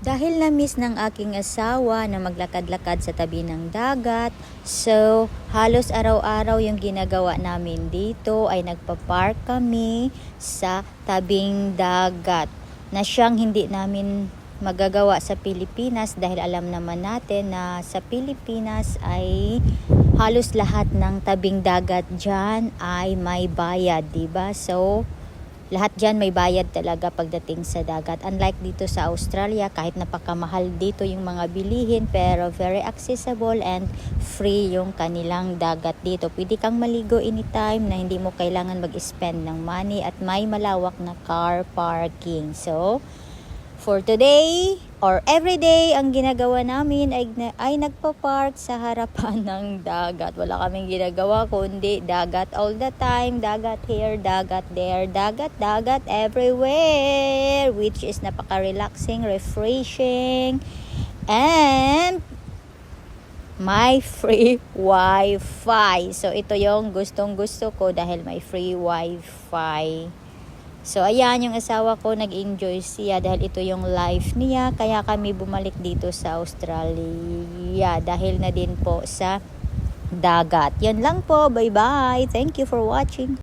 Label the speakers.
Speaker 1: Dahil na-miss ng aking asawa na maglakad-lakad sa tabi ng dagat, so halos araw-araw yung ginagawa namin dito ay nagpa-park kami sa tabing dagat na siyang hindi namin magagawa sa Pilipinas dahil alam naman natin na sa Pilipinas ay halos lahat ng tabing dagat dyan ay may bayad, diba? So lahat dyan may bayad talaga pagdating sa dagat. Unlike dito sa Australia, kahit napakamahal dito yung mga bilihin, pero very accessible and free yung kanilang dagat dito. Pwede kang maligo anytime na hindi mo kailangan mag-spend ng money at may malawak na car parking. So, for today or everyday, ang ginagawa namin ay nagpa-park sa harapan ng dagat. Wala kaming ginagawa kundi dagat all the time. Dagat here, dagat there, dagat everywhere. Which is napaka-relaxing, refreshing, and may free wifi. So, ito yung gustong-gusto ko dahil may free wifi. So, ayan, yung asawa ko, nag-enjoy siya dahil ito yung life niya. Kaya kami bumalik dito sa Australia dahil na din po sa dagat. Yan lang po. Bye-bye. Thank you for watching.